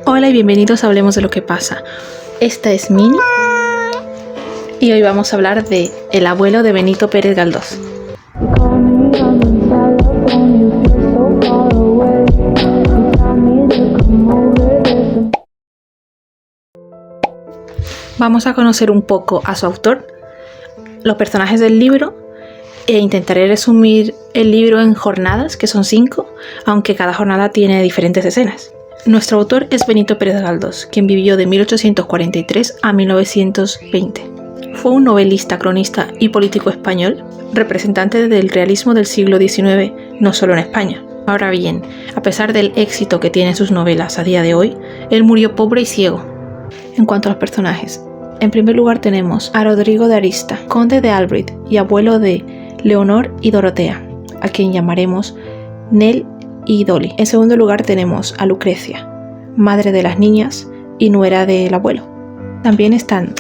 Hola y bienvenidos a Hablemos de lo que pasa. Esta es Mini y hoy vamos a hablar de el abuelo de Benito Pérez Galdós. Vamos a conocer un poco a su autor, los personajes del libro e intentaré resumir el libro en jornadas, que son 5, aunque cada jornada tiene diferentes escenas. Nuestro autor es Benito Pérez Galdós, quien vivió de 1843 a 1920. Fue un novelista, cronista y político español, representante del realismo del siglo XIX, no solo en España. Ahora bien, a pesar del éxito que tienen sus novelas a día de hoy, él murió pobre y ciego. En cuanto a los personajes, en primer lugar tenemos a Rodrigo de Arista, conde de Albret y abuelo de Leonor y Dorotea, a quien llamaremos Nell y Dolly. En segundo lugar tenemos a Lucrecia, madre de las niñas y nuera del abuelo. También están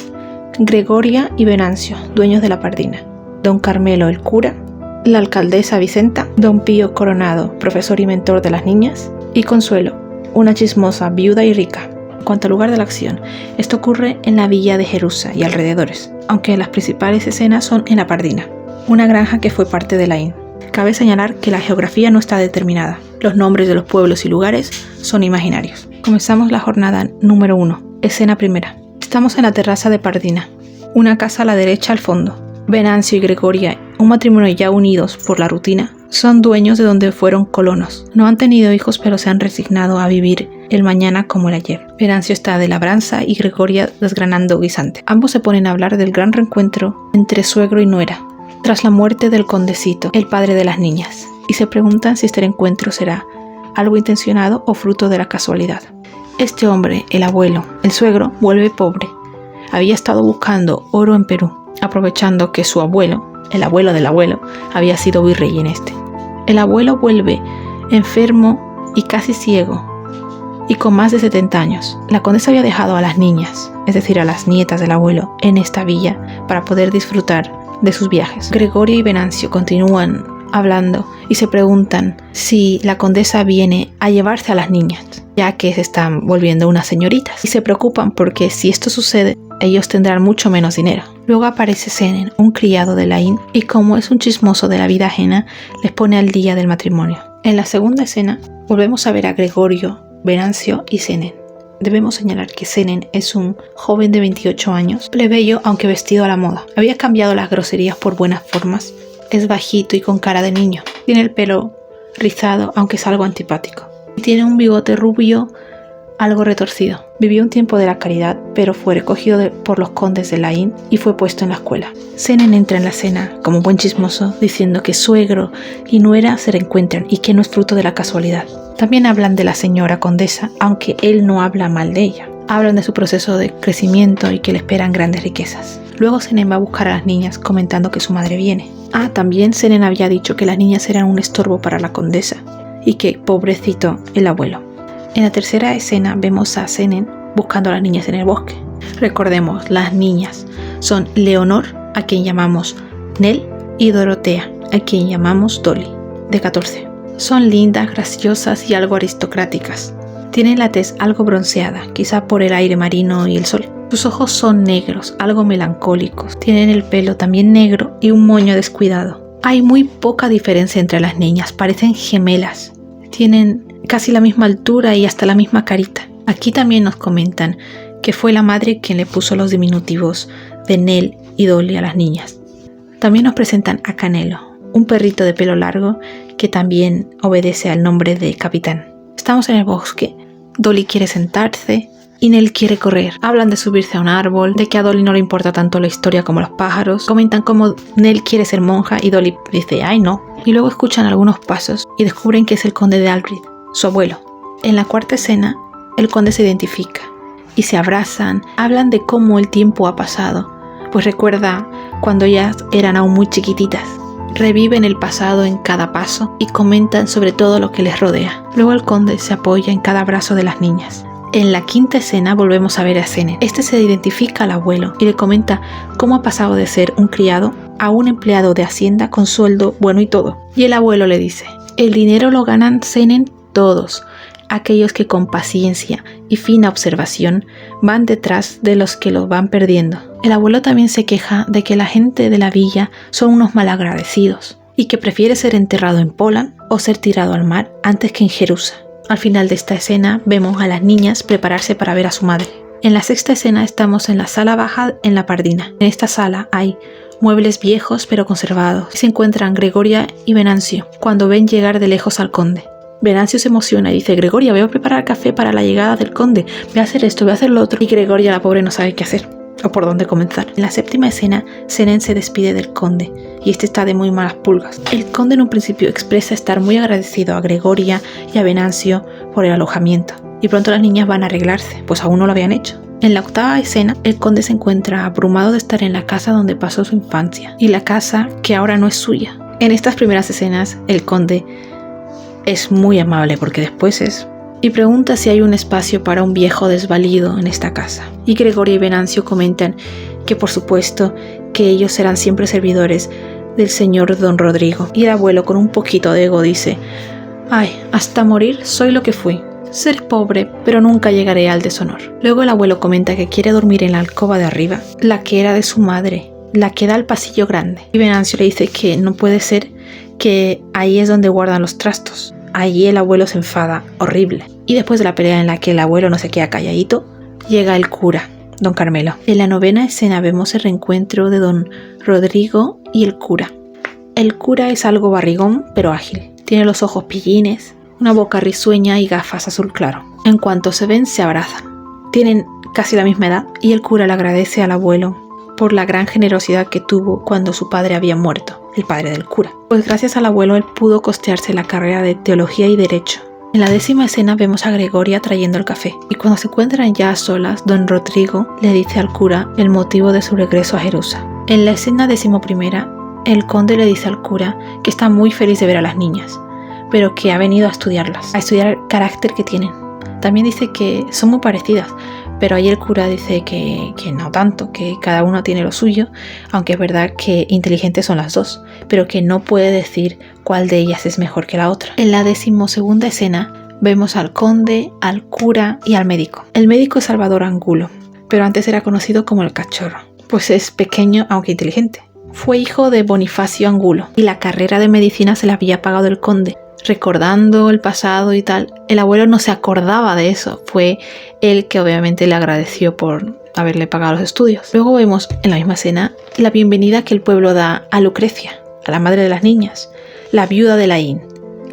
Gregoria y Venancio, dueños de la Pardina, don Carmelo el cura, la alcaldesa Vicenta, don Pío Coronado, profesor y mentor de las niñas, y Consuelo, una chismosa, viuda y rica. En cuanto al lugar de la acción, esto ocurre en la villa de Jerusa y alrededores, aunque las principales escenas son en la Pardina, una granja que fue parte de Laín. Cabe señalar que la geografía no está determinada. Los nombres de los pueblos y lugares son imaginarios. Comenzamos la jornada número 1. Escena primera. Estamos en la terraza de Pardina. Una casa a la derecha al fondo. Venancio y Gregoria, un matrimonio ya unidos por la rutina, son dueños de donde fueron colonos. No han tenido hijos, pero se han resignado a vivir el mañana como el ayer. Venancio está de labranza y Gregoria desgranando guisante. Ambos se ponen a hablar del gran reencuentro entre suegro y nuera, tras la muerte del condecito, el padre de las niñas, y se preguntan si este encuentro será algo intencionado o fruto de la casualidad. Este hombre, el abuelo, el suegro, vuelve pobre. Había estado buscando oro en Perú, aprovechando que su abuelo, el abuelo del abuelo, había sido virrey en este. El abuelo vuelve enfermo y casi ciego, y con más de 70 años. La condesa había dejado a las niñas, es decir, a las nietas del abuelo, en esta villa para poder disfrutar de sus viajes. Gregoria y Venancio continúan hablando y se preguntan si la condesa viene a llevarse a las niñas, ya que se están volviendo unas señoritas, y se preocupan porque si esto sucede, ellos tendrán mucho menos dinero. Luego aparece Senen, un criado de Laín, y como es un chismoso de la vida ajena, les pone al día del matrimonio. En la segunda escena, volvemos a ver a Gregorio, Venancio y Senen. Debemos señalar que Senen es un joven de 28 años, plebeyo aunque vestido a la moda. Había cambiado las groserías por buenas formas. Es bajito y con cara de niño. Tiene el pelo rizado, aunque es algo antipático. Y tiene un bigote rubio algo retorcido. Vivió un tiempo de la caridad, pero fue recogido por los condes de Laín y fue puesto en la escuela. Senen entra en la cena como buen chismoso, diciendo que suegro y nuera se reencuentran y que no es fruto de la casualidad. También hablan de la señora condesa, aunque él no habla mal de ella. Hablan de su proceso de crecimiento y que le esperan grandes riquezas. Luego Senen va a buscar a las niñas comentando que su madre viene. También Senen había dicho que las niñas eran un estorbo para la condesa y que, pobrecito, el abuelo. En la tercera escena vemos a Senen buscando a las niñas en el bosque. Recordemos, las niñas son Leonor, a quien llamamos Nell, y Dorotea, a quien llamamos Dolly, de 14. Son lindas, graciosas y algo aristocráticas. Tienen la tez algo bronceada, quizá por el aire marino y el sol. Sus ojos son negros, algo melancólicos. Tienen el pelo también negro y un moño descuidado. Hay muy poca diferencia entre las niñas, parecen gemelas. Tienen casi la misma altura y hasta la misma carita. Aquí también nos comentan que fue la madre quien le puso los diminutivos de Nell y Dolly a las niñas. También nos presentan a Canelo, un perrito de pelo largo que también obedece al nombre de Capitán. Estamos en el bosque. Dolly quiere sentarse y Nell quiere correr. Hablan de subirse a un árbol, de que a Dolly no le importa tanto la historia como los pájaros. Comentan cómo Nell quiere ser monja y Dolly dice, ¡ay no! Y luego escuchan algunos pasos y descubren que es el conde de Albret, su abuelo. En la cuarta escena, el conde se identifica y se abrazan. Hablan de cómo el tiempo ha pasado, pues recuerda cuando ellas eran aún muy chiquititas. Reviven el pasado en cada paso y comentan sobre todo lo que les rodea. Luego el conde se apoya en cada brazo de las niñas. En la quinta escena volvemos a ver a Senen. Este se identifica al abuelo y le comenta cómo ha pasado de ser un criado a un empleado de hacienda con sueldo bueno y todo. Y el abuelo le dice, el dinero lo ganan Senen todos. aquellos que con paciencia y fina observación van detrás de los que los van perdiendo. El abuelo también se queja de que la gente de la villa son unos malagradecidos y que prefiere ser enterrado en Poland o ser tirado al mar antes que en Jerusalén. Al final de esta escena vemos a las niñas prepararse para ver a su madre. En la sexta escena estamos en la sala baja en la Pardina. En esta sala hay muebles viejos pero conservados. Se encuentran Gregoria y Venancio cuando ven llegar de lejos al conde. Venancio se emociona y dice: Gregoria, voy a preparar café para la llegada del conde. Voy a hacer esto, voy a hacer lo otro. Y Gregoria, la pobre, no sabe qué hacer o por dónde comenzar. En la séptima escena, Senen se despide del conde y este está de muy malas pulgas. El conde en un principio expresa estar muy agradecido a Gregoria y a Venancio por el alojamiento. Y pronto las niñas van a arreglarse, pues aún no lo habían hecho. En la octava escena, el conde se encuentra abrumado de estar en la casa donde pasó su infancia y la casa que ahora no es suya. En estas primeras escenas, el conde es muy amable porque después y pregunta si hay un espacio para un viejo desvalido en esta casa. Y Gregoria y Venancio comentan que por supuesto que ellos serán siempre servidores del señor don Rodrigo. Y el abuelo, con un poquito de ego, dice: ay, hasta morir soy lo que fui. Seré pobre, pero nunca llegaré al deshonor. Luego el abuelo comenta que quiere dormir en la alcoba de arriba, la que era de su madre, la que da al pasillo grande. Y Venancio le dice que no puede ser, que ahí es donde guardan los trastos. Allí el abuelo se enfada, horrible. Y después de la pelea en la que el abuelo no se queda calladito, llega el cura, don Carmelo. En la novena escena vemos el reencuentro de don Rodrigo y el cura. El cura es algo barrigón, pero ágil. Tiene los ojos pillines, una boca risueña y gafas azul claro. En cuanto se ven, se abrazan. Tienen casi la misma edad y el cura le agradece al abuelo por la gran generosidad que tuvo cuando su padre había muerto, el padre del cura. Pues gracias al abuelo él pudo costearse la carrera de teología y derecho. En la décima escena vemos a Gregoria trayendo el café y cuando se encuentran ya a solas, don Rodrigo le dice al cura el motivo de su regreso a Jerusalén. En la escena 11ª, el conde le dice al cura que está muy feliz de ver a las niñas, pero que ha venido a estudiarlas, a estudiar el carácter que tienen. También dice que son muy parecidas, pero ahí el cura dice que no tanto, que cada uno tiene lo suyo, aunque es verdad que inteligentes son las dos, pero que no puede decir cuál de ellas es mejor que la otra. En la 12ª escena vemos al conde, al cura y al médico. El médico es Salvador Angulo, pero antes era conocido como el cachorro, pues es pequeño aunque inteligente. Fue hijo de Bonifacio Angulo y la carrera de medicina se la había pagado el conde. Recordando el pasado y tal, el abuelo no se acordaba de eso, fue él que obviamente le agradeció por haberle pagado los estudios. Luego vemos en la misma escena la bienvenida que el pueblo da a Lucrecia, a la madre de las niñas, la viuda de Laín,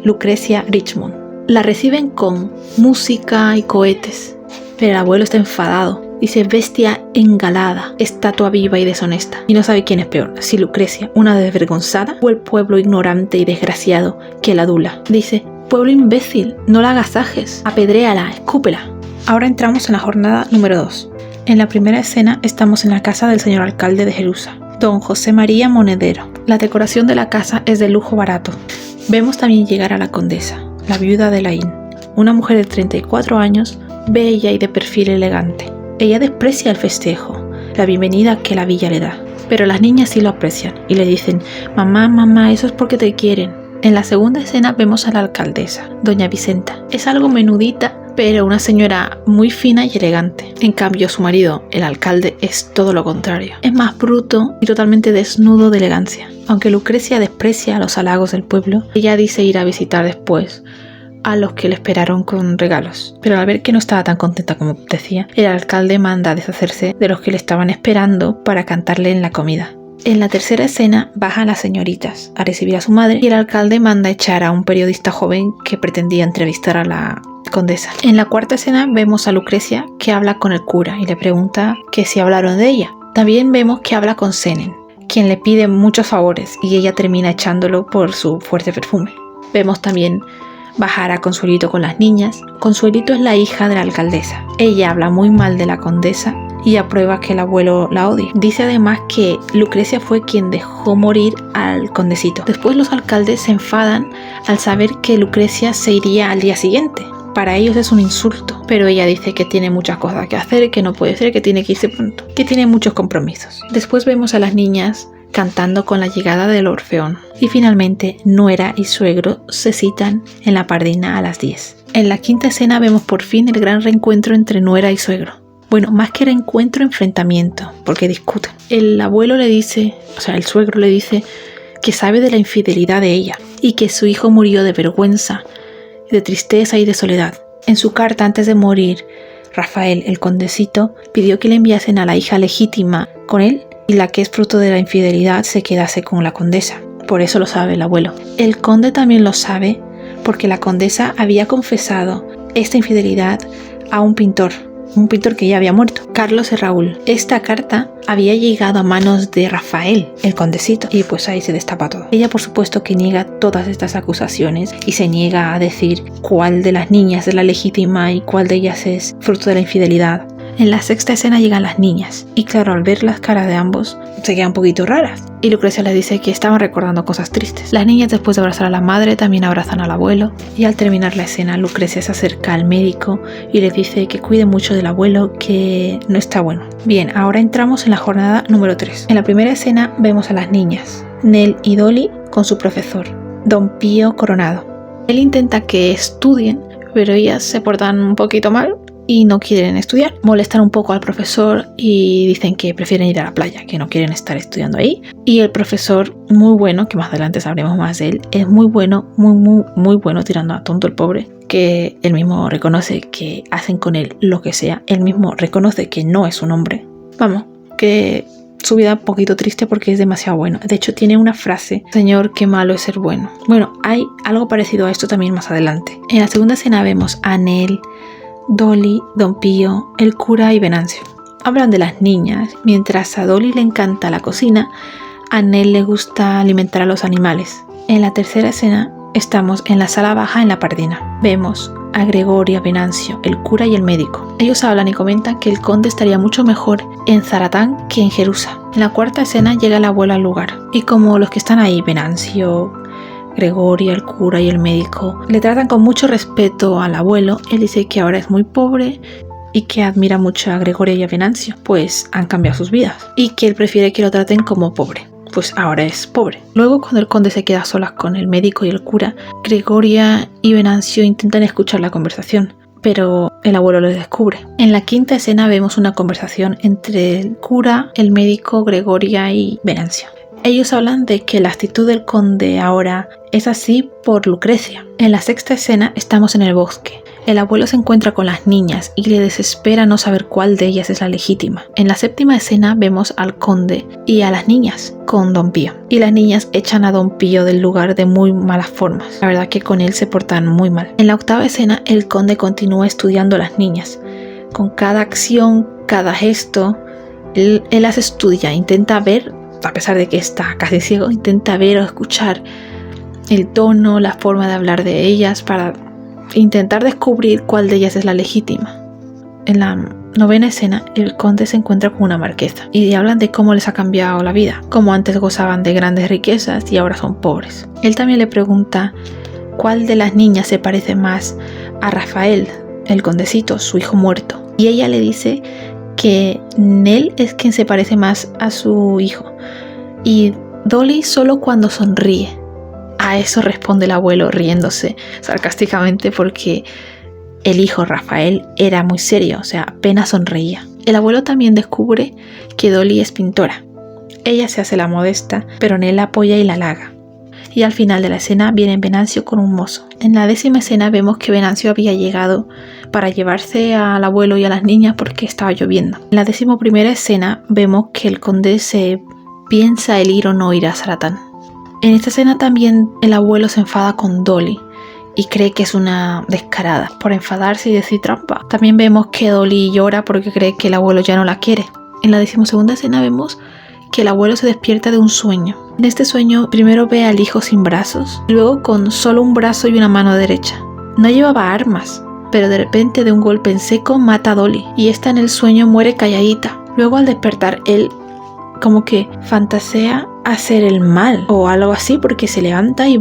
Lucrecia Richmond. La reciben con música y cohetes, pero el abuelo está enfadado. Dice: bestia engalada, estatua viva y deshonesta. Y no sabe quién es peor, si Lucrecia, una desvergonzada, o el pueblo ignorante y desgraciado que la adula. Dice: pueblo imbécil, no la agasajes, apedréala, escúpela. Ahora entramos en la jornada número 2. En la primera escena estamos en la casa del señor alcalde de Jerusalén, don José María Monedero. La decoración de la casa es de lujo barato. Vemos también llegar a la condesa, la viuda de Laín, una mujer de 34 años, bella y de perfil elegante. Ella desprecia el festejo, la bienvenida que la villa le da, pero las niñas sí lo aprecian y le dicen: mamá, mamá, eso es porque te quieren. En la segunda escena vemos a la alcaldesa, doña Vicenta. Es algo menudita, pero una señora muy fina y elegante. En cambio, su marido, el alcalde, es todo lo contrario. Es más bruto y totalmente desnudo de elegancia. Aunque Lucrecia desprecia los halagos del pueblo, ella dice ir a visitar después a los que le esperaron con regalos. Pero al ver que no estaba tan contenta como decía, el alcalde manda a deshacerse de los que le estaban esperando para cantarle en la comida. En la tercera escena bajan las señoritas a recibir a su madre y el alcalde manda echar a un periodista joven que pretendía entrevistar a la condesa. En la cuarta escena vemos a Lucrecia que habla con el cura y le pregunta que si hablaron de ella. También vemos que habla con Senen, quien le pide muchos favores y ella termina echándolo por su fuerte perfume. Vemos también bajar a Consuelito con las niñas. Consuelito es la hija de la alcaldesa. Ella habla muy mal de la condesa y aprueba que el abuelo la odie. Dice además que Lucrecia fue quien dejó morir al condesito. Después los alcaldes se enfadan al saber que Lucrecia se iría al día siguiente. Para ellos es un insulto, pero ella dice que tiene muchas cosas que hacer, que no puede ser, que tiene que irse pronto, que tiene muchos compromisos. Después vemos a las niñas cantando con la llegada del Orfeón. Y finalmente, nuera y suegro se citan en la Pardina a las 10. En la quinta escena vemos por fin el gran reencuentro entre nuera y suegro. Bueno, más que reencuentro, enfrentamiento, porque discuten. El abuelo le dice, o sea, el suegro le dice que sabe de la infidelidad de ella y que su hijo murió de vergüenza, de tristeza y de soledad. En su carta antes de morir, Rafael, el condecito, pidió que le enviasen a la hija legítima con él y la que es fruto de la infidelidad se quedase con la condesa. Por eso lo sabe el abuelo. El conde también lo sabe porque la condesa había confesado esta infidelidad a un pintor que ya había muerto, Carlos de Raúl. Esta carta había llegado a manos de Rafael, el condecito, y pues ahí se destapa todo. Ella por supuesto que niega todas estas acusaciones y se niega a decir cuál de las niñas es la legítima y cuál de ellas es fruto de la infidelidad. En la sexta escena llegan las niñas y claro, al ver las caras de ambos se quedan un poquito raras y Lucrecia les dice que estaban recordando cosas tristes. Las niñas, después de abrazar a la madre, también abrazan al abuelo y al terminar la escena Lucrecia se acerca al médico y le dice que cuide mucho del abuelo, que no está bueno. Bien, ahora entramos en la jornada número 3. En la primera escena vemos a las niñas, Nel y Dolly con su profesor, Don Pío Coronado. Él intenta que estudien, pero ellas se portan un poquito mal y no quieren estudiar. Molestan un poco al profesor y dicen que prefieren ir a la playa, que no quieren estar estudiando ahí. Y el profesor, muy bueno, que más adelante sabremos más de él, es muy bueno, muy bueno, tirando a tonto el pobre, que él mismo reconoce que hacen con él lo que sea. Él mismo reconoce que no es un hombre. Vamos, que su vida es un poquito triste porque es demasiado bueno. De hecho, tiene una frase: Señor, qué malo es ser bueno. Bueno, hay algo parecido a esto también más adelante. En la segunda escena vemos a Nel, Dolly, Don Pío, el cura y Venancio. Hablan de las niñas. Mientras a Dolly le encanta la cocina, a Nel le gusta alimentar a los animales. En la tercera escena estamos en la sala baja en la Pardina. Vemos a Gregoria, Venancio, el cura y el médico. Ellos hablan y comentan que el conde estaría mucho mejor en Zaratán que en Jerusa. En la cuarta escena llega el abuelo al lugar y como los que están ahí, Venancio, Gregoria, el cura y el médico, le tratan con mucho respeto al abuelo. Él dice que ahora es muy pobre y que admira mucho a Gregoria y a Venancio, pues han cambiado sus vidas, y que él prefiere que lo traten como pobre, pues ahora es pobre. Luego, cuando el conde se queda a solas con el médico y el cura, Gregoria y Venancio intentan escuchar la conversación, pero el abuelo les descubre. En la quinta escena vemos una conversación entre el cura, el médico, Gregoria y Venancio. Ellos hablan de que la actitud del conde ahora es así por Lucrecia. En la sexta escena estamos en el bosque. El abuelo se encuentra con las niñas y le desespera no saber cuál de ellas es la legítima. En la séptima escena vemos al conde y a las niñas con Don Pío. Y las niñas echan a Don Pío del lugar de muy malas formas. La verdad que con él se portan muy mal. En la octava escena el conde continúa estudiando a las niñas. Con cada acción, cada gesto, él las estudia, intenta ver, a pesar de que está casi ciego, intenta ver o escuchar el tono, la forma de hablar de ellas para intentar descubrir cuál de ellas es la legítima. En la novena escena, el conde se encuentra con una marquesa y hablan de cómo les ha cambiado la vida, cómo antes gozaban de grandes riquezas y ahora son pobres. Él también le pregunta cuál de las niñas se parece más a Rafael, el condecito, su hijo muerto, y ella le dice que Nel es quien se parece más a su hijo y Dolly solo cuando sonríe. A eso responde el abuelo riéndose sarcásticamente porque el hijo Rafael era muy serio, o sea, apenas sonreía. El abuelo también descubre que Dolly es pintora. Ella se hace la modesta, pero Nel la apoya y la halaga. Y al final de la escena viene Venancio con un mozo. En la décima escena vemos que Venancio había llegado para llevarse al abuelo y a las niñas porque estaba lloviendo. En la 11ª escena vemos que el conde se piensa el ir o no ir a Zaratán. En esta escena también el abuelo se enfada con Dolly y cree que es una descarada por enfadarse y decir trampa. También vemos que Dolly llora porque cree que el abuelo ya no la quiere. En la 12ª escena vemos que el abuelo se despierta de un sueño. En este sueño primero ve al hijo sin brazos, luego con solo un brazo y una mano derecha. No llevaba armas, pero de repente de un golpe en seco mata a Dolly y esta en el sueño muere calladita. Luego al despertar él como que fantasea hacer el mal o algo así porque se levanta y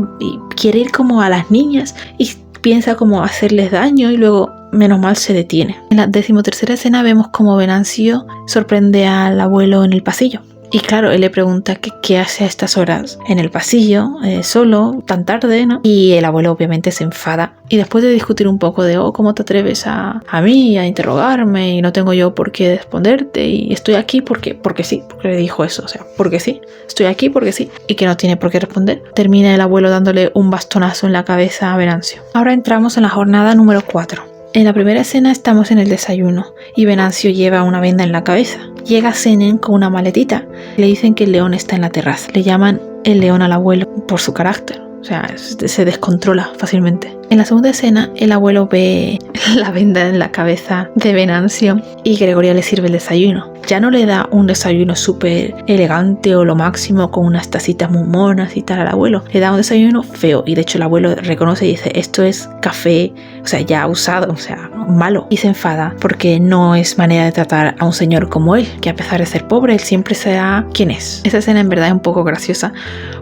quiere ir como a las niñas y piensa como hacerles daño y luego menos mal se detiene. En la 13ª escena vemos como Venancio sorprende al abuelo en el pasillo Y claro, él le pregunta que qué hace a estas horas en el pasillo, solo, tan tarde, ¿no? Y el abuelo obviamente se enfada. Y después de discutir un poco de, ¿cómo te atreves a mí a interrogarme? Y no tengo yo por qué responderte. Y estoy aquí porque sí, porque le dijo eso. O sea, porque sí. Estoy aquí porque sí. Y que no tiene por qué responder. Termina el abuelo dándole un bastonazo en la cabeza a Venancio. Ahora entramos en la jornada número 4. En la primera escena estamos en el desayuno y Venancio lleva una venda en la cabeza. Llega Senen con una maletita. Le dicen que el león está en la terraza. Le llaman el león al abuelo por su carácter. O sea, se descontrola fácilmente. En la segunda escena, el abuelo ve la venda en la cabeza de Venancio y Gregoria le sirve el desayuno. Ya no le da un desayuno súper elegante o lo máximo con unas tacitas muy monas y tal al abuelo. Le da un desayuno feo y de hecho el abuelo reconoce y dice, esto es café, o sea, ya usado, o sea, malo. Y se enfada porque no es manera de tratar a un señor como él, que a pesar de ser pobre, él siempre será quien es. Esa escena en verdad es un poco graciosa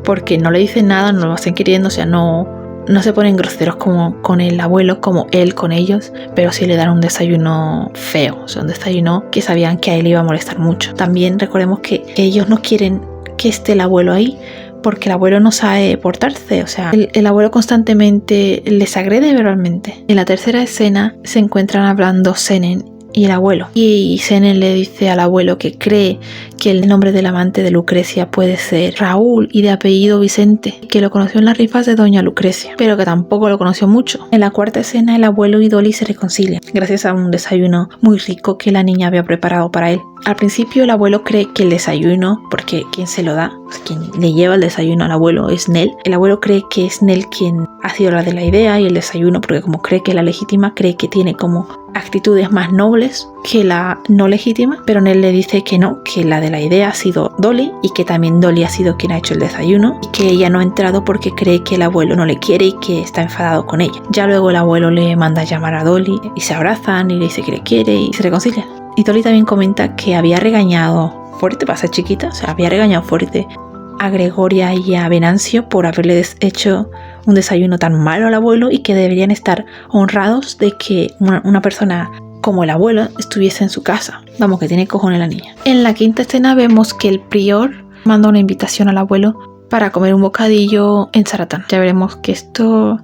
porque no le dicen nada, no lo hacen queriendo, o sea, no se ponen groseros como con el abuelo, como él con ellos, pero sí le dan un desayuno feo, o sea, un desayuno que sabían que a él iba a molestar mucho. También recordemos que ellos no quieren que esté el abuelo ahí, porque el abuelo no sabe portarse, o sea, el abuelo constantemente les agrede verbalmente. En la tercera escena se encuentran hablando Senen y el abuelo. Y Senen le dice al abuelo que cree que el nombre del amante de Lucrecia puede ser Raúl y de apellido Vicente, que lo conoció en las rifas de doña Lucrecia, pero que tampoco lo conoció mucho. En la cuarta escena el abuelo y Dolly se reconcilian, gracias a un desayuno muy rico que la niña había preparado para él. Al principio el abuelo cree que el desayuno, porque quien se lo da, quien le lleva el desayuno al abuelo es Nell. El abuelo cree que es Nell quien ha sido la de la idea y el desayuno, porque como cree que es la legítima, cree que tiene como actitudes más nobles que la no legítima, pero Nell le dice que no, que la de la idea ha sido Dolly y que también Dolly ha sido quien ha hecho el desayuno y que ella no ha entrado porque cree que el abuelo no le quiere y que está enfadado con ella. Ya luego el abuelo le manda a llamar a Dolly y se abrazan y le dice que le quiere y se reconcilian. Y Dolly también comenta que había regañado fuerte, para ser chiquita, o sea, había regañado fuerte a Gregoria y a Venancio por haberle hecho un desayuno tan malo al abuelo y que deberían estar honrados de que una persona como el abuelo estuviese en su casa. Vamos, que tiene cojones la niña. En la quinta escena vemos que el prior manda una invitación al abuelo para comer un bocadillo en Zaratán. Ya veremos que esto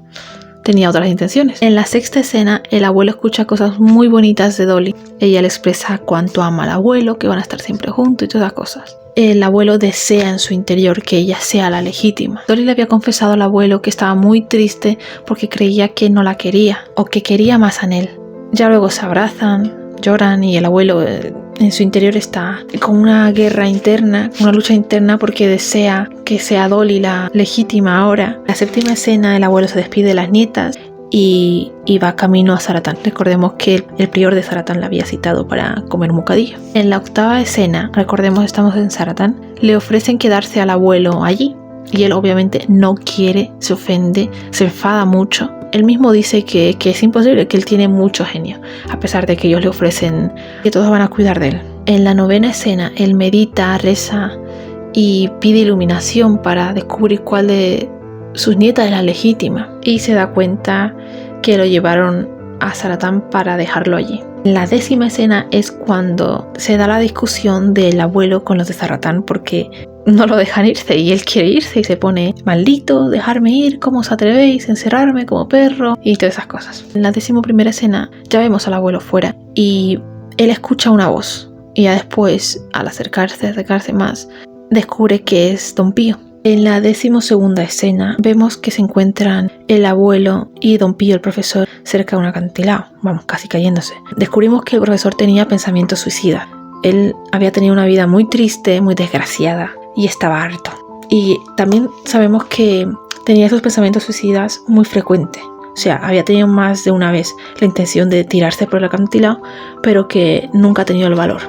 tenía otras intenciones. En la sexta escena, el abuelo escucha cosas muy bonitas de Dolly. Ella le expresa cuánto ama al abuelo, que van a estar siempre juntos y todas las cosas. El abuelo desea en su interior que ella sea la legítima. Dolly le había confesado al abuelo que estaba muy triste porque creía que no la quería o que quería más a él. Ya luego se abrazan, lloran y el abuelo en su interior está con una guerra interna, una lucha interna porque desea que sea Dolly la legítima ahora. En la séptima escena el abuelo se despide de las nietas y va camino a Zaratán. Recordemos que el prior de Zaratán la había citado para comer un bocadillo. En la octava escena, recordemos estamos en Zaratán, le ofrecen quedarse al abuelo allí y él obviamente no quiere, se ofende, se enfada mucho. Él mismo dice que es imposible, que él tiene mucho genio, a pesar de que ellos le ofrecen que todos van a cuidar de él. En la novena escena, él medita, reza y pide iluminación para descubrir cuál de sus nietas es la legítima. Y se da cuenta que lo llevaron a Zaratán para dejarlo allí. La décima escena es cuando se da la discusión del abuelo con los de Zaratán porque no lo dejan irse y él quiere irse y se pone maldito, dejarme ir, ¿cómo os atrevéis? Encerrarme como perro y todas esas cosas. En la 11ª escena ya vemos al abuelo fuera y él escucha una voz y ya después al acercarse más descubre que es Don Pío. En la 12ª escena vemos que se encuentran el abuelo y Don Pío, el profesor, cerca de un acantilado, vamos, casi cayéndose. Descubrimos que el profesor tenía pensamientos suicidas. Él había tenido una vida muy triste, muy desgraciada y estaba harto. Y también sabemos que tenía esos pensamientos suicidas muy frecuentes. O sea, había tenido más de una vez la intención de tirarse por el acantilado, pero que nunca ha tenido el valor.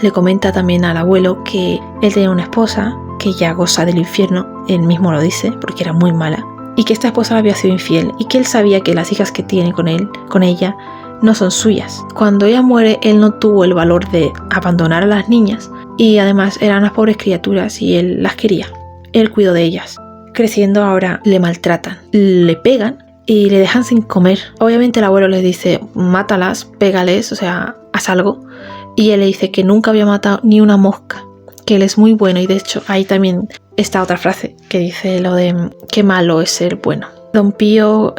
Le comenta también al abuelo que él tenía una esposa que ya goza del infierno, él mismo lo dice porque era muy mala, y que esta esposa había sido infiel y que él sabía que las hijas que tiene con ella no son suyas. Cuando ella muere, él no tuvo el valor de abandonar a las niñas y además eran unas pobres criaturas y él las quería. Él cuidó de ellas. Creciendo ahora le maltratan, le pegan y le dejan sin comer. Obviamente el abuelo les dice, mátalas, pégales, o sea, haz algo. Y él le dice que nunca había matado ni una mosca que él es muy bueno, y de hecho ahí también está otra frase que dice lo de qué malo es ser bueno. Don Pío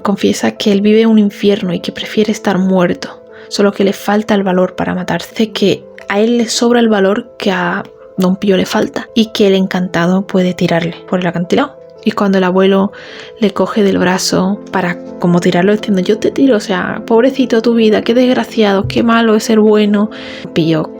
confiesa que él vive un infierno y que prefiere estar muerto, solo que le falta el valor para matarse, que a él le sobra el valor que a Don Pío le falta, y que el encantado puede tirarle por el acantilado. Y cuando el abuelo le coge del brazo para como tirarlo diciendo yo te tiro, o sea, pobrecito tu vida, qué desgraciado, qué malo es ser bueno, Pío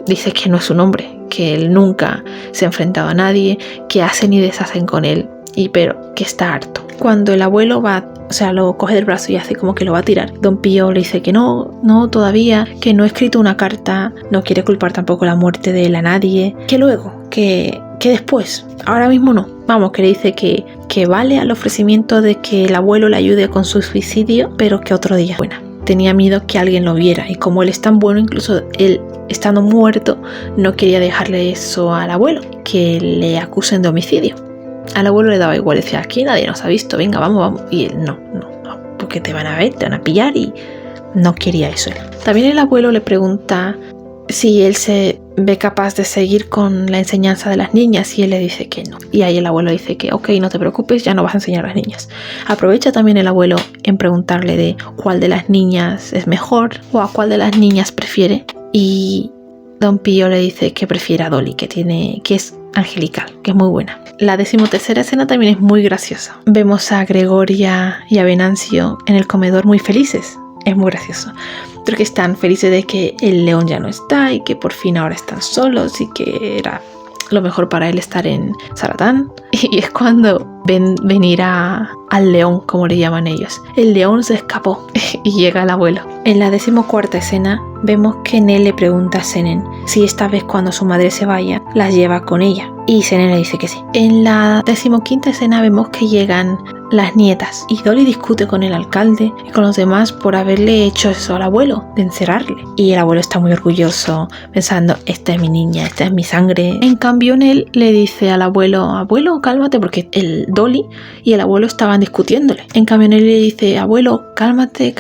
dice que no es un hombre, que él nunca se ha enfrentado a nadie, que hacen y deshacen con él, pero que está harto. Cuando el abuelo va, o sea, lo coge del brazo y hace como que lo va a tirar, Don Pío le dice que no todavía, que no ha escrito una carta, no quiere culpar tampoco la muerte de él a nadie, que luego, que después, ahora mismo no. Vamos, que le dice que vale al ofrecimiento de que el abuelo le ayude con su suicidio, pero que otro día. Bueno, tenía miedo que alguien lo viera, y como él es tan bueno, incluso él estando muerto, no quería dejarle eso al abuelo, que le acusen de homicidio. Al abuelo le daba igual, decía, aquí nadie nos ha visto, venga, vamos. Y él, no, porque te van a ver, te van a pillar, y no quería eso él. También el abuelo le pregunta si él se ve capaz de seguir con la enseñanza de las niñas, y él le dice que no. Y ahí el abuelo dice que ok, no te preocupes, ya no vas a enseñar a las niñas. Aprovecha también el abuelo en preguntarle de cuál de las niñas es mejor o a cuál de las niñas prefiere, y Don Pío le dice que prefiere a Dolly, que es angelical, que es muy buena. La 13ª escena también es muy graciosa. Vemos a Gregoria y a Venancio en el comedor muy felices. Es muy gracioso, porque están felices de que el león ya no está y que por fin ahora están solos y que era lo mejor para él estar en Zaratán. Y es cuando ven venir al león, como le llaman ellos. El león se escapó y llega el abuelo. En la 14ª escena vemos que Nel le pregunta a Senen si esta vez cuando su madre se vaya las lleva con ella, y Senen le dice que sí. En la 15ª escena vemos que llegan las nietas y Dolly discute con el alcalde y con los demás por haberle hecho eso al abuelo, de encerrarle, y el abuelo está muy orgulloso pensando, esta es mi niña, esta es mi sangre. En cambio Nel le dice al abuelo, cálmate, porque el Dolly y el abuelo estaban discutiéndole. En cambio Nel le dice, abuelo, cálmate,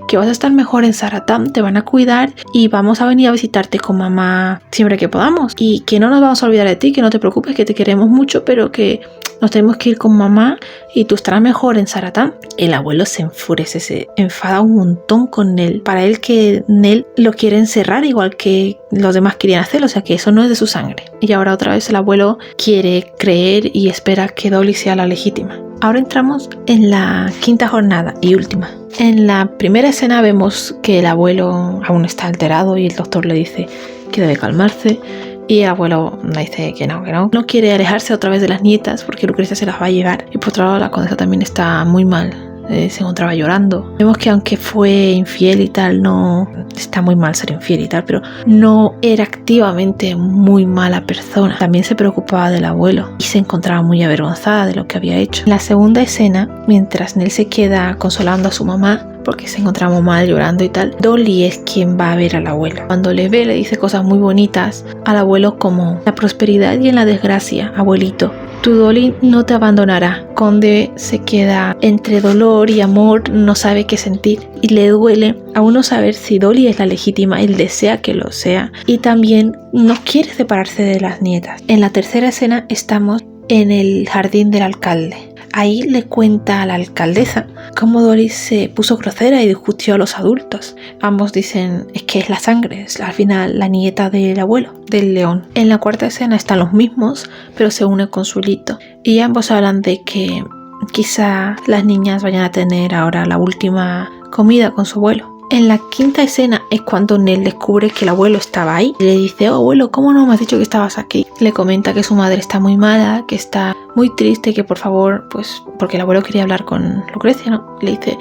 que vas a estar mejor en Zaratán, te van a cuidar y vamos a venir a visitarte con mamá siempre que podamos, y que no nos vamos a olvidar de ti, que no te preocupes, que te queremos mucho, pero que nos tenemos que ir con mamá y tú estarás mejor en Zaratán. El abuelo se enfurece, se enfada un montón con Nel. Para él que Nel lo quiere encerrar igual que los demás querían hacerlo, o sea que eso no es de su sangre. Y ahora otra vez el abuelo quiere creer y espera que Dolly sea la legítima. Ahora entramos en la 5ª jornada y última. En la primera escena vemos que el abuelo aún está alterado y el doctor le dice que debe calmarse. Y el abuelo le dice que no quiere alejarse otra vez de las nietas porque Lucrecia se las va a llevar. Y por otro lado la condesa también está muy mal, se encontraba llorando. Vemos que aunque fue infiel y tal, no está muy mal ser infiel y tal, pero no era activamente muy mala persona. También se preocupaba del abuelo y se encontraba muy avergonzada de lo que había hecho. En la segunda escena, mientras Nel se queda consolando a su mamá porque se encontraba mal, llorando y tal, Dolly es quien va a ver al abuelo. Cuando le ve, le dice cosas muy bonitas al abuelo como: en la prosperidad y en la desgracia, abuelito, tu Dolly no te abandonará. Conde se queda entre dolor y amor, no sabe qué sentir y le duele aún no saber si Dolly es la legítima. Él desea que lo sea y también no quiere separarse de las nietas. En la tercera escena estamos en el jardín del alcalde. Ahí le cuenta a la alcaldesa cómo Dolly se puso grosera y discutió a los adultos. Ambos dicen, es que es la sangre, es al final la nieta del abuelo, del león. En la cuarta escena están los mismos, pero se une con su hito. Y ambos hablan de que quizá las niñas vayan a tener ahora la última comida con su abuelo. En la quinta escena es cuando Nel descubre que el abuelo estaba ahí. Le dice, oh abuelo, ¿cómo no me has dicho que estabas aquí? Le comenta que su madre está muy mala, que está muy triste, que por favor, pues, porque el abuelo quería hablar con Lucrecia, ¿no? Le dice,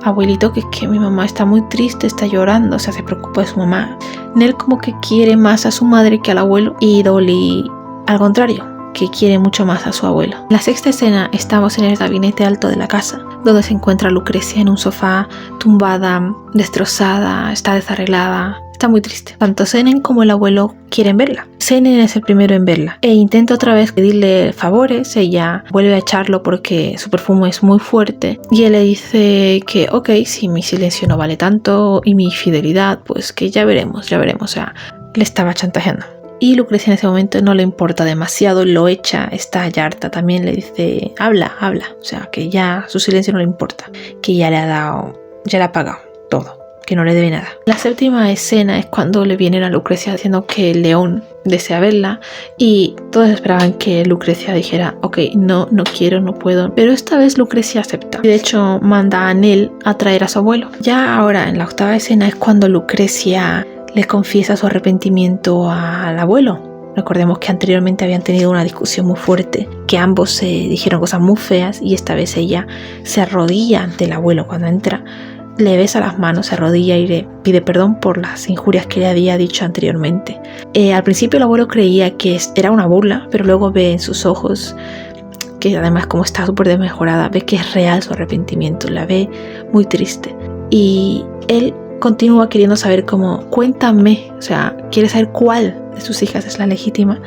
abuelito, que es que mi mamá está muy triste, está llorando, o sea, se preocupa de su mamá. Nel como que quiere más a su madre que al abuelo, y Dolly al contrario, que quiere mucho más a su abuelo. En la sexta escena estamos en el gabinete alto de la casa, donde se encuentra Lucrecia en un sofá, tumbada, destrozada, está desarreglada, está muy triste. Tanto Senen como el abuelo quieren verla. Senen es el primero en verla e intenta otra vez pedirle favores. Ella vuelve a echarlo porque su perfume es muy fuerte y él le dice que ok, si mi silencio no vale tanto y mi fidelidad, pues que ya veremos, o sea, le estaba chantajeando. Y Lucrecia en ese momento no le importa demasiado, lo echa, está ya harta, también le dice, habla, o sea, que ya su silencio no le importa, que ya le ha pagado todo, que no le debe nada. La séptima escena es cuando le vienen a Lucrecia diciendo que el león desea verla y todos esperaban que Lucrecia dijera, ok, no quiero, no puedo, pero esta vez Lucrecia acepta. De hecho, manda a Nell a traer a su abuelo. Ya ahora, en la octava escena es cuando Lucrecia le confiesa su arrepentimiento al abuelo. Recordemos que anteriormente habían tenido una discusión muy fuerte, que ambos se dijeron cosas muy feas y esta vez ella se arrodilla ante el abuelo cuando entra, le besa las manos, se arrodilla y le pide perdón por las injurias que le había dicho anteriormente. Al principio el abuelo creía que era una burla, pero luego ve en sus ojos, que además como está súper desmejorada, ve que es real su arrepentimiento, la ve muy triste. Y él continúa queriendo saber cómo, cuéntame, o sea, quiere saber cuál de sus hijas es la legítima,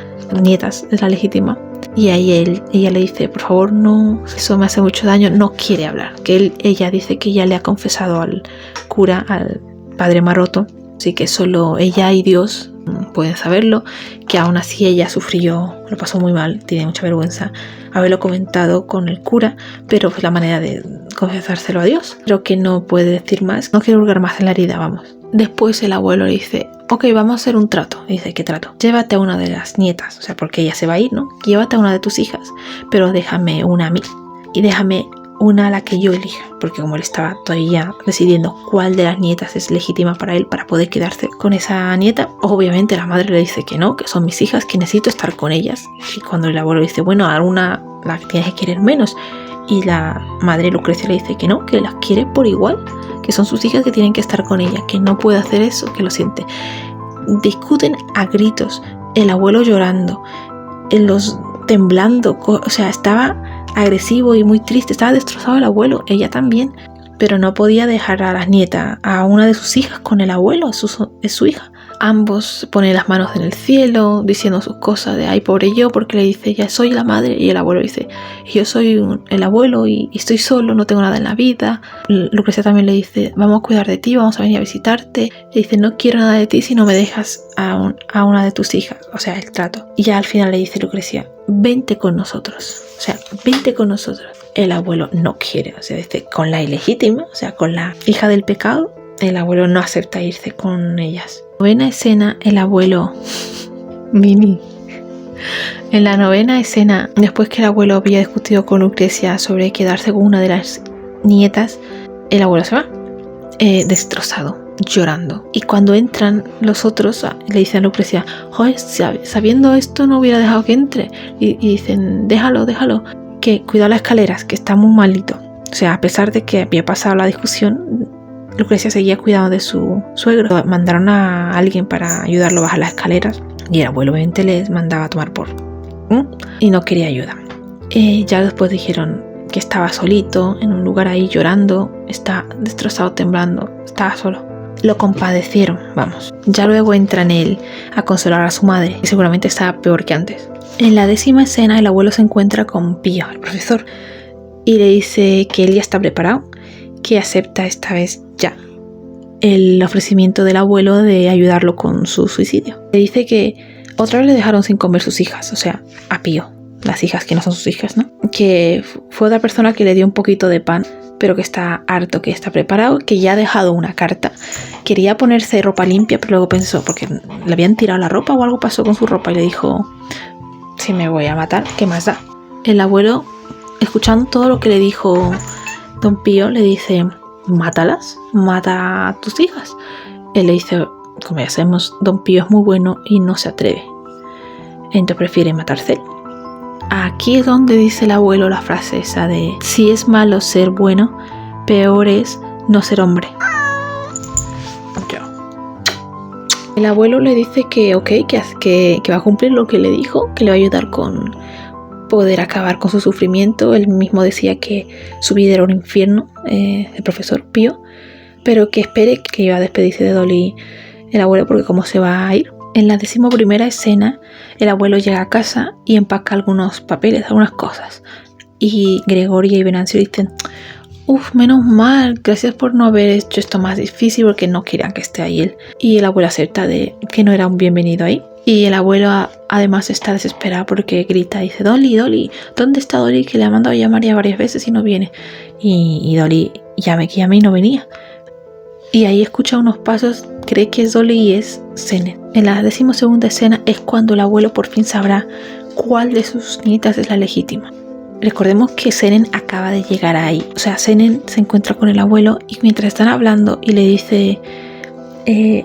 nietas es la legítima. Y ahí ella le dice, por favor, no, eso me hace mucho daño, no quiere hablar. Que ella dice que ya le ha confesado al cura, al padre Maroto, así que solo ella y Dios pueden saberlo, que aún así ella sufrió, lo pasó muy mal, tiene mucha vergüenza haberlo comentado con el cura, pero fue la manera de confesárselo a Dios. Creo que no puede decir más, no quiere hurgar más en la herida, vamos. Después el abuelo le dice, ok, vamos a hacer un trato. Dice, ¿qué trato? Llévate a una de las nietas, o sea, porque ella se va a ir, ¿no? Llévate a una de tus hijas, pero déjame una a mí y déjame una a la que yo elija, porque como él estaba todavía decidiendo cuál de las nietas es legítima para él para poder quedarse con esa nieta, obviamente la madre le dice que no, que son mis hijas, que necesito estar con ellas. Y cuando el abuelo dice, bueno, a una la tienes que querer menos, y la madre Lucrecia le dice que no, que las quiere por igual, que son sus hijas, que tienen que estar con ella, que no puede hacer eso, que lo siente. Discuten a gritos, el abuelo llorando, los temblando, o sea, estaba agresivo y muy triste, estaba destrozado el abuelo, ella también, pero no podía dejar a las nietas, a una de sus hijas con el abuelo, es su hija. Ambos ponen las manos en el cielo, diciendo sus cosas de ay, pobre yo, porque le dice, ya soy la madre, y el abuelo dice, yo soy el abuelo y estoy solo, no tengo nada en la vida. Lucrecia también le dice, vamos a cuidar de ti, vamos a venir a visitarte. Le dice, no quiero nada de ti si no me dejas a una de tus hijas, o sea, el trato. Y ya al final le dice Lucrecia, vente con nosotros, o sea, vente con nosotros. El abuelo no quiere, o sea, dice, con la ilegítima, o sea, con la hija del pecado, el abuelo no acepta irse con ellas. Novena escena, el abuelo Mini. En la novena escena, después que el abuelo había discutido con Lucrecia sobre quedarse con una de las nietas, el abuelo se va, destrozado, llorando. Y cuando entran los otros, le dicen a Lucrecia, joder, sabiendo esto no hubiera dejado que entre. Y dicen, déjalo, que cuidado las escaleras, que está muy malito. O sea, a pesar de que había pasado la discusión, Lucrecia seguía cuidando de su suegro. Mandaron a alguien para ayudarlo a bajar las escaleras y el abuelo obviamente les mandaba a tomar por y no quería ayuda. Ya después dijeron que estaba solito en un lugar ahí llorando, está destrozado, temblando, estaba solo. Lo compadecieron, vamos. Ya luego entra en él a consolar a su madre y seguramente estaba peor que antes. En la 10ª escena el abuelo se encuentra con Pío, el profesor, y le dice que él ya está preparado, que acepta esta vez ya el ofrecimiento del abuelo de ayudarlo con su suicidio. Le dice que otra vez le dejaron sin comer sus hijas, o sea, a Pío, las hijas que no son sus hijas, ¿no? Que fue otra persona que le dio un poquito de pan, pero que está harto, que está preparado, que ya ha dejado una carta. Quería ponerse ropa limpia, pero luego pensó, porque le habían tirado la ropa o algo pasó con su ropa, y le dijo, si me voy a matar, ¿qué más da? El abuelo, escuchando todo lo que le dijo Don Pío, le dice, mátalas, mata a tus hijas. Él le dice, como ya sabemos, Don Pío es muy bueno y no se atreve, entonces prefiere matarse él. Aquí es donde dice el abuelo la frase esa de, si es malo ser bueno, peor es no ser hombre. El abuelo le dice que ok, que va a cumplir lo que le dijo, que le va a ayudar con poder acabar con su sufrimiento. Él mismo decía que su vida era un infierno, el profesor Pío, pero que espere, que iba a despedirse de Dolly el abuelo, porque cómo se va a ir. En la 11ª escena, el abuelo llega a casa y empaca algunos papeles, algunas cosas. Y Gregoria y Venancio dicen, menos mal, gracias por no haber hecho esto más difícil, porque no querían que esté ahí él. Y el abuelo acepta de que no era un bienvenido ahí. Y el abuelo además está desesperado porque grita, dice, Dolly, ¿dónde está Dolly? Que le ha mandado a llamar ya varias veces y no viene. Y Dolly llame y no venía. Y ahí escucha unos pasos, cree que es Dolly y es Zenen. En la 12ª escena es cuando el abuelo por fin sabrá cuál de sus nietas es la legítima. Recordemos que Zenen acaba de llegar ahí. O sea, Zenen se encuentra con el abuelo y mientras están hablando y le dice,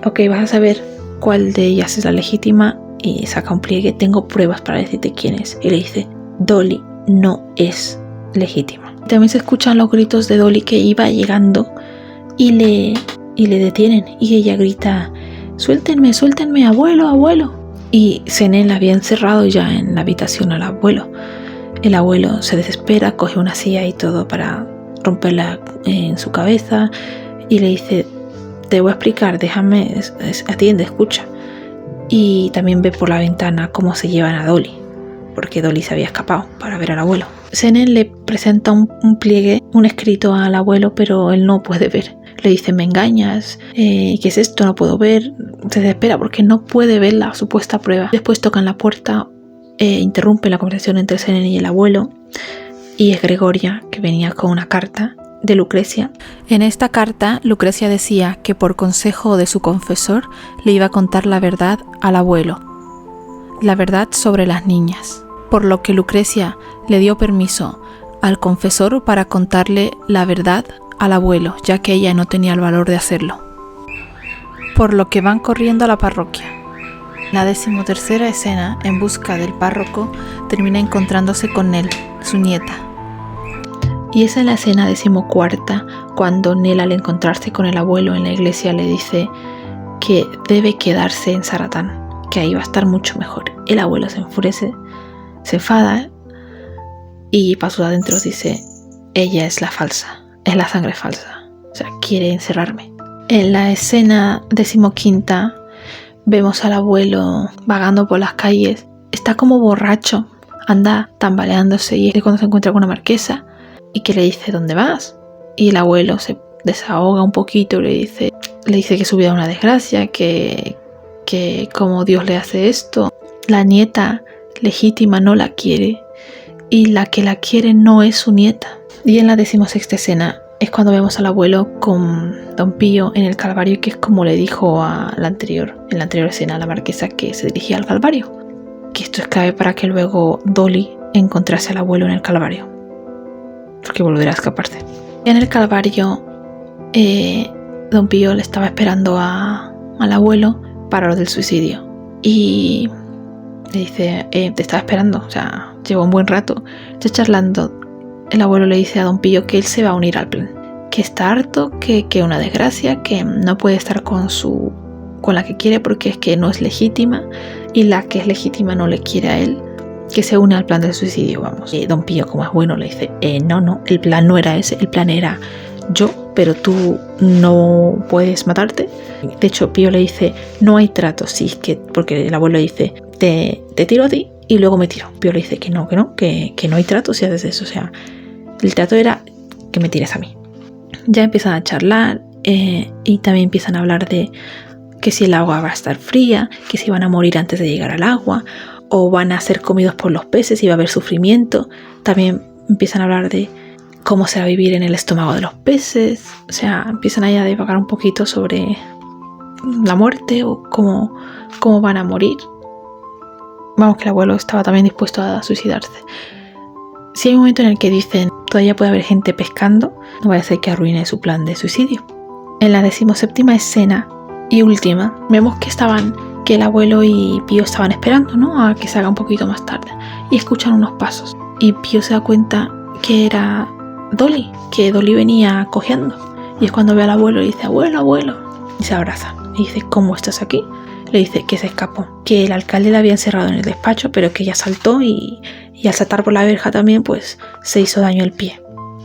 ok, vas a saber cuál de ellas es la legítima, y saca un pliegue, tengo pruebas para decirte quién es. Y le dice, Dolly no es legítima. También se escuchan los gritos de Dolly que iba llegando y le detienen. Y ella grita, suéltenme, abuelo. Y Zenen la había encerrado ya en la habitación al abuelo. El abuelo se desespera, coge una silla y todo para romperla en su cabeza y le dice, te voy a explicar, déjame, atiende, escucha. Y también ve por la ventana cómo se llevan a Dolly, porque Dolly se había escapado para ver al abuelo. Zenen le presenta un pliegue, un escrito al abuelo, pero él no puede ver. Le dice, me engañas, ¿qué es esto? No puedo ver. Se desespera porque no puede ver la supuesta prueba. Después tocan la puerta, interrumpe la conversación entre Zenen y el abuelo, y es Gregoria, que venía con una carta de Lucrecia. En esta carta, Lucrecia decía que por consejo de su confesor le iba a contar la verdad al abuelo, la verdad sobre las niñas, por lo que Lucrecia le dio permiso al confesor para contarle la verdad al abuelo, ya que ella no tenía el valor de hacerlo. Por lo que van corriendo a la parroquia. La 13ª escena, en busca del párroco, termina encontrándose con Nell, su nieta. Y es en la escena 14ª cuando Nell, al encontrarse con el abuelo en la iglesia, le dice que debe quedarse en Zaratán, que ahí va a estar mucho mejor. El abuelo se enfurece, se enfada y para sus adentros dice, ella es la falsa, es la sangre falsa, o sea, quiere encerrarme. En la escena 15ª vemos al abuelo vagando por las calles, está como borracho, anda tambaleándose y es cuando se encuentra con una marquesa y que le dice, ¿dónde vas? Y el abuelo se desahoga un poquito, le dice que su vida es una desgracia, que como Dios le hace esto. La nieta legítima no la quiere y la que la quiere no es su nieta. Y en la 16ª escena es cuando vemos al abuelo con Don Pío en el Calvario, que es como le dijo en la anterior escena a la marquesa que se dirigía al Calvario. Que esto es clave para que luego Dolly encontrase al abuelo en el Calvario, porque volverá a escaparse. En el Calvario, Don Pío le estaba esperando al abuelo para lo del suicidio. Y le dice, te estaba esperando, o sea, llevo un buen rato. Está charlando. El abuelo le dice a Don Pío que él se va a unir al plan, que está harto, que una desgracia, que no puede estar con la que quiere porque es que no es legítima y la que es legítima no le quiere a él, que se une al plan del suicidio, vamos. Don Pío, como es bueno, le dice, no, el plan no era ese, el plan era yo, pero tú no puedes matarte. De hecho, Pío le dice, no hay trato, sí, es que, porque el abuelo le dice, te tiro a ti y luego me tiro. Pío le dice que no hay trato si haces eso, o sea, el trato era que me tires a mí. Ya empiezan a charlar y también empiezan a hablar de que si el agua va a estar fría, que si van a morir antes de llegar al agua, o van a ser comidos por los peces y va a haber sufrimiento. También empiezan a hablar de cómo se va a vivir en el estómago de los peces. O sea, empiezan ahí a divagar un poquito sobre la muerte o cómo van a morir. Vamos, que el abuelo estaba también dispuesto a suicidarse. Si hay un momento en el que dicen, todavía puede haber gente pescando, no vaya a ser que arruine su plan de suicidio. En la 17ª escena y última, vemos que el abuelo y Pío estaban esperando, ¿no?, a que se haga un poquito más tarde, y escuchan unos pasos. Y Pío se da cuenta que era Dolly, que Dolly venía cojeando. Y es cuando ve al abuelo y dice, abuelo, y se abraza. Y dice, ¿cómo estás aquí? Le dice que se escapó, que el alcalde la había encerrado en el despacho, pero que ella saltó y al saltar por la verja también, pues se hizo daño el pie.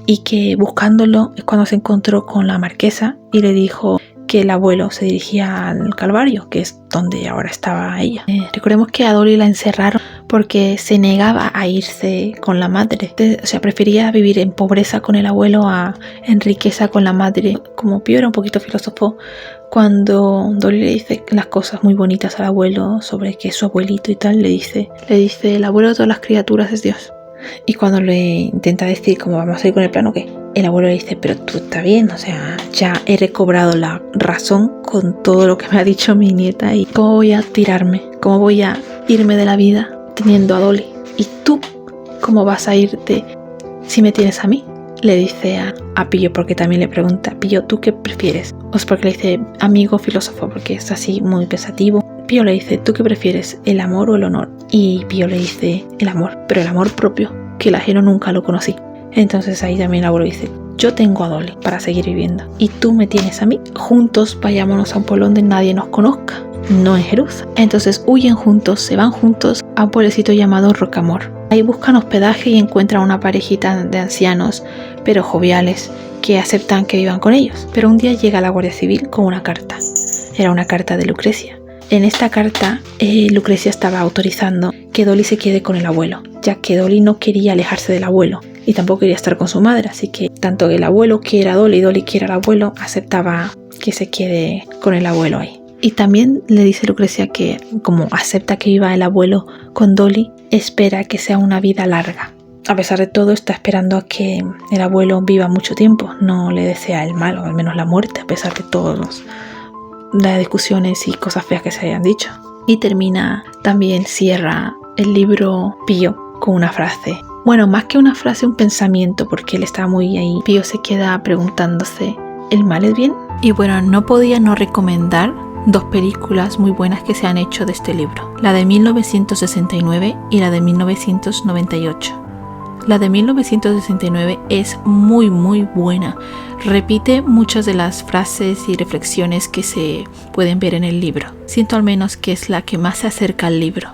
Y que buscándolo es cuando se encontró con la marquesa y le dijo que el abuelo se dirigía al Calvario, que es donde ahora estaba ella. Recordemos que a Dolly la encerraron porque se negaba a irse con la madre. O sea, prefería vivir en pobreza con el abuelo a en riqueza con la madre. Como Pío era un poquito filósofo, Cuando Dolly le dice las cosas muy bonitas al abuelo sobre que es su abuelito y tal, le dice, el abuelo de todas las criaturas es Dios. Y cuando le intenta decir cómo vamos a ir con el plan o qué, el abuelo le dice, pero tú estás bien, o sea, ya he recobrado la razón con todo lo que me ha dicho mi nieta y cómo voy a tirarme, cómo voy a irme de la vida teniendo a Dolly. ¿Y tú cómo vas a irte si me tienes a mí? Le dice a Pío, porque también le pregunta, Pío, ¿tú qué prefieres? O es porque le dice amigo filósofo, porque es así muy pensativo. Pío le dice, ¿tú qué prefieres? ¿El amor o el honor? Y Pío le dice, el amor, pero el amor propio, que el ajeno nunca lo conocí. Entonces ahí también el abuelo dice, yo tengo a Dolly para seguir viviendo y tú me tienes a mí. Juntos vayámonos a un pueblo donde nadie nos conozca, no en Jerusalén. Entonces huyen juntos, se van juntos a un pueblecito llamado Rocamor. Ahí buscan hospedaje y encuentran una parejita de ancianos, pero joviales, que aceptan que vivan con ellos. Pero un día llega la Guardia Civil con una carta. Era una carta de Lucrecia. En esta carta, Lucrecia estaba autorizando que Dolly se quede con el abuelo, ya que Dolly no quería alejarse del abuelo y tampoco quería estar con su madre, así que tanto el abuelo quiera a Dolly y Dolly quiera al abuelo, aceptaba que se quede con el abuelo ahí. Y también le dice Lucrecia que, como acepta que viva el abuelo con Dolly, espera que sea una vida larga. A pesar de todo, está esperando a que el abuelo viva mucho tiempo. No le desea el mal, o al menos la muerte, a pesar de todas las discusiones y cosas feas que se hayan dicho. Y cierra el libro Pío con una frase. Bueno, más que una frase, un pensamiento, porque él está muy ahí. Pío se queda preguntándose, ¿el mal es bien? Y bueno, no podía no recomendar dos películas muy buenas que se han hecho de este libro, la de 1969 y la de 1998. La de 1969 es muy buena, repite muchas de las frases y reflexiones que se pueden ver en el libro. Siento al menos que es la que más se acerca al libro.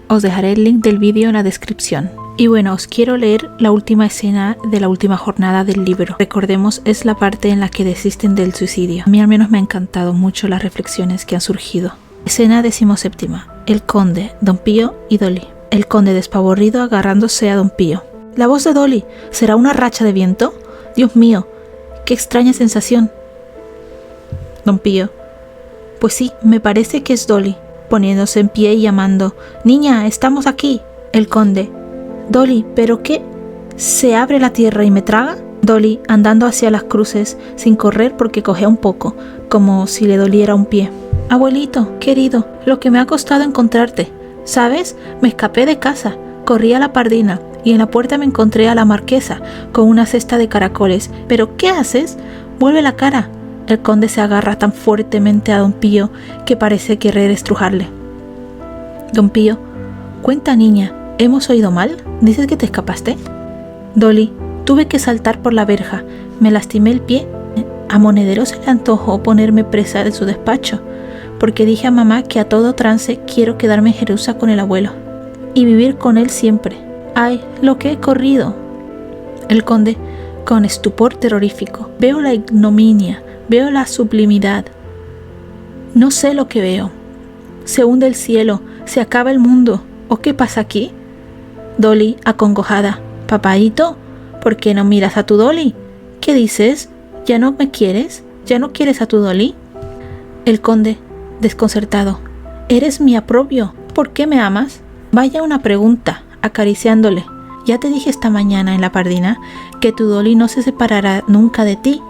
Os dejaré el link del vídeo en la descripción. Y bueno, os quiero leer la última escena de la última jornada del libro. Recordemos, es la parte en la que desisten del suicidio. A mí al menos me han encantado mucho las reflexiones que han surgido. Escena 17. El conde, Don Pío y Dolly. El conde despavorido agarrándose a Don Pío. La voz de Dolly, ¿será una racha de viento? Dios mío, qué extraña sensación. Don Pío, pues sí, me parece que es Dolly, poniéndose en pie y llamando, niña, estamos aquí. El conde, Dolly, ¿pero qué? ¿Se abre la tierra y me traga? Dolly andando hacia las cruces, sin correr porque cojea un poco, como si le doliera un pie. Abuelito, querido, lo que me ha costado encontrarte. ¿Sabes? Me escapé de casa, corrí a la Pardina y en la puerta me encontré a la marquesa con una cesta de caracoles. ¿Pero qué haces? Vuelve la cara. El conde se agarra tan fuertemente a Don Pío que parece querer estrujarle. Don Pío, cuenta niña, ¿hemos oído mal? ¿Dices que te escapaste? Dolly, tuve que saltar por la verja, me lastimé el pie. A Monedero se le antojó ponerme presa de su despacho, porque dije a mamá que a todo trance quiero quedarme en Jerusalén con el abuelo y vivir con él siempre. ¡Ay, lo que he corrido! El conde, con estupor terrorífico, veo la ignominia, veo la sublimidad. No sé lo que veo. Se hunde el cielo, se acaba el mundo. ¿O qué pasa aquí? Dolly, acongojada. Papaíto, ¿por qué no miras a tu Dolly? ¿Qué dices? ¿Ya no me quieres? ¿Ya no quieres a tu Dolly? El conde, desconcertado. Eres mi oprobio. ¿Por qué me amas? Vaya una pregunta, acariciándole. Ya te dije esta mañana en la Pardina que tu Dolly no se separará nunca de ti.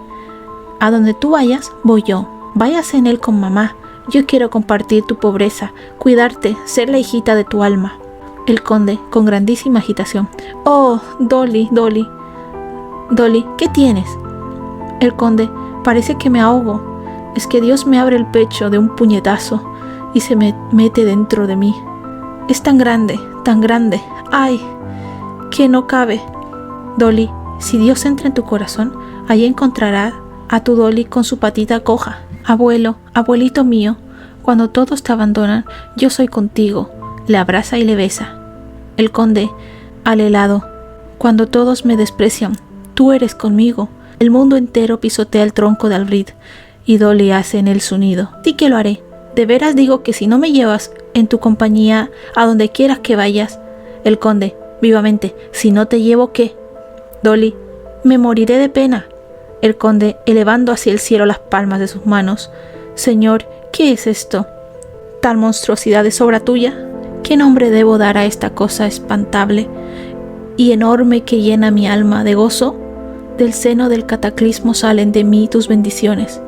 A donde tú vayas, voy yo. Váyase en él con mamá. Yo quiero compartir tu pobreza, cuidarte, ser la hijita de tu alma. El conde, con grandísima agitación. Oh, Dolly, Dolly. Dolly, ¿qué tienes? El conde, parece que me ahogo. Es que Dios me abre el pecho de un puñetazo y se me mete dentro de mí. Es tan grande, ¡ay! Que no cabe. Dolly, si Dios entra en tu corazón, allí encontrará a tu Dolly con su patita coja. Abuelo, abuelito mío, cuando todos te abandonan, yo soy contigo. Le abraza y le besa. El conde, al helado, cuando todos me desprecian, tú eres conmigo. El mundo entero pisotea el tronco de Albrid y Dolly hace en él su nido. Sí que lo haré. De veras digo que si no me llevas en tu compañía a donde quieras que vayas. El conde, vivamente, si no te llevo, ¿qué? Dolly, me moriré de pena. El conde, elevando hacia el cielo las palmas de sus manos, Señor, ¿qué es esto? ¿Tal monstruosidad es obra tuya? ¿Qué nombre debo dar a esta cosa espantable y enorme que llena mi alma de gozo? Del seno del cataclismo salen de mí tus bendiciones.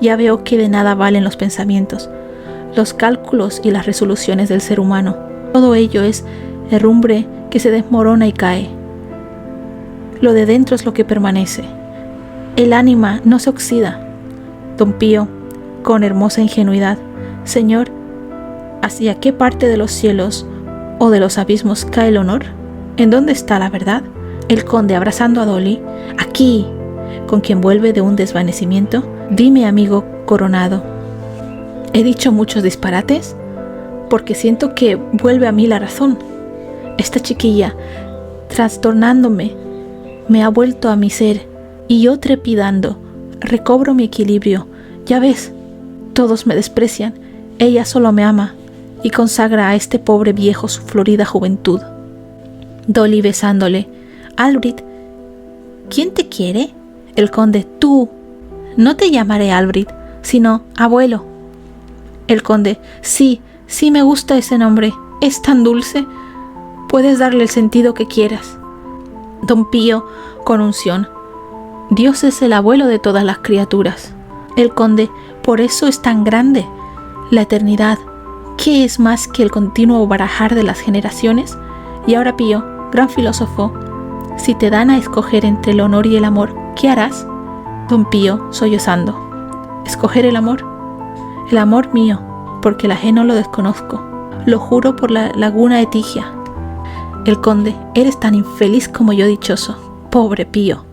Ya veo que de nada valen los pensamientos, los cálculos y las resoluciones del ser humano. Todo ello es herrumbre que se desmorona y cae. Lo de dentro es lo que permanece. El ánima no se oxida. Don Pío, con hermosa ingenuidad: Señor, ¿hacia qué parte de los cielos o de los abismos cae el honor? ¿En dónde está la verdad? El conde, abrazando a Dolly: aquí, con quien vuelve de un desvanecimiento. Dime, amigo coronado, ¿he dicho muchos disparates? Porque siento que vuelve a mí la razón. Esta chiquilla, trastornándome, me ha vuelto a mi ser, y yo trepidando, recobro mi equilibrio. Ya ves, todos me desprecian, ella solo me ama, y consagra a este pobre viejo su florida juventud. Dolly, besándole: Albrit, ¿quién te quiere? El conde: tú. No te llamaré Albrit, sino abuelo. El conde: sí me gusta ese nombre, es tan dulce. Puedes darle el sentido que quieras. Don Pío, con unción: Dios es el abuelo de todas las criaturas. El conde: por eso es tan grande. La eternidad, ¿qué es más que el continuo barajar de las generaciones? Y ahora, Pío, gran filósofo, si te dan a escoger entre el honor y el amor, ¿qué harás? Don Pío, sollozando: ¿escoger el amor? El amor mío, porque el ajeno lo desconozco. Lo juro por la laguna Etigia. El conde: eres tan infeliz como yo dichoso. Pobre Pío,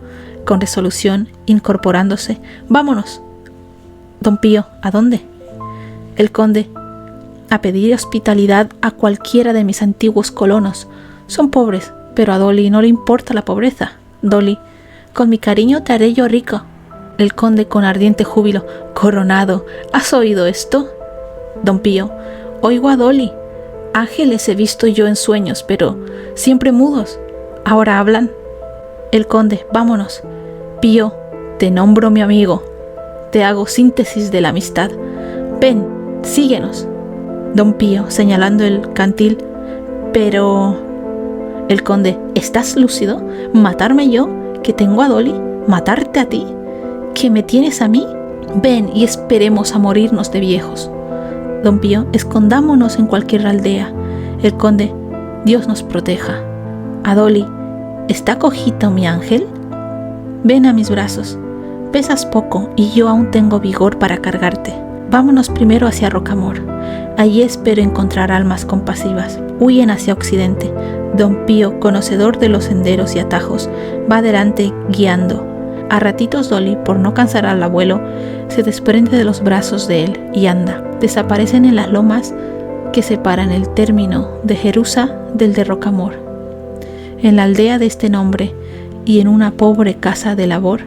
con resolución, incorporándose: vámonos. Don Pío: ¿a dónde? El conde: a pedir hospitalidad a cualquiera de mis antiguos colonos. Son pobres, pero a Dolly no le importa la pobreza. Dolly: con mi cariño te haré yo rico. El conde, con ardiente júbilo: coronado, ¿has oído esto? Don Pío: oigo a Dolly. Ángeles he visto yo en sueños, pero siempre mudos. Ahora hablan. El conde: vámonos. Pío, te nombro mi amigo. Te hago síntesis de la amistad. Ven, síguenos. Don Pío, señalando el cantil: pero... El conde: ¿estás lúcido? ¿Matarme yo, que tengo a Dolly? ¿Matarte a ti, que me tienes a mí? Ven y esperemos a morirnos de viejos. Don Pío: escondámonos en cualquier aldea. El conde: Dios nos proteja. A Dolly: ¿está cojito mi ángel? Ven a mis brazos. Pesas poco y yo aún tengo vigor para cargarte. Vámonos primero hacia Rocamor. Allí espero encontrar almas compasivas. Huyen hacia occidente. Don Pío, conocedor de los senderos y atajos, va adelante guiando. A ratitos Dolly, por no cansar al abuelo, se desprende de los brazos de él y anda. Desaparecen en las lomas que separan el término de Jerusa del de Rocamor. En la aldea de este nombre y en una pobre casa de labor,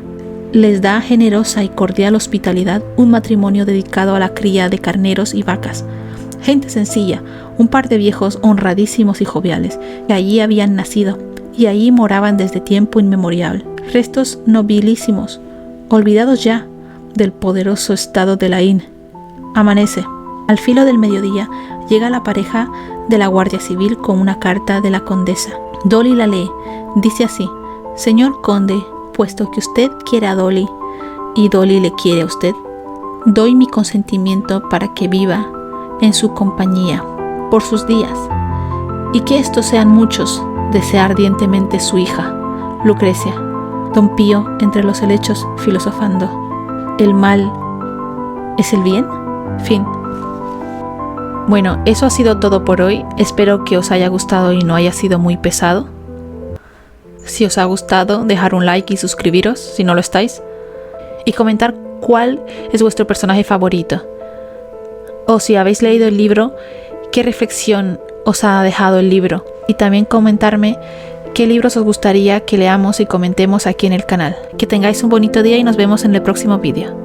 les da generosa y cordial hospitalidad un matrimonio dedicado a la cría de carneros y vacas. Gente sencilla, un par de viejos honradísimos y joviales, que allí habían nacido y allí moraban desde tiempo inmemorial. Restos nobilísimos, olvidados ya del poderoso estado de Laín. Amanece. Al filo del mediodía llega la pareja de la Guardia Civil con una carta de la condesa. Dolly la lee. Dice así: señor conde, puesto que usted quiere a Dolly y Dolly le quiere a usted, doy mi consentimiento para que viva en su compañía por sus días, y que estos sean muchos, desea ardientemente su hija, Lucrecia. Don Pío, entre los helechos, filosofando: ¿el mal es el bien? Fin. Bueno, eso ha sido todo por hoy. Espero que os haya gustado y no haya sido muy pesado. Si os ha gustado, dejar un like y suscribiros si no lo estáis. Y comentar cuál es vuestro personaje favorito. O si habéis leído el libro, qué reflexión os ha dejado el libro. Y también comentarme qué libros os gustaría que leamos y comentemos aquí en el canal. Que tengáis un bonito día y nos vemos en el próximo vídeo.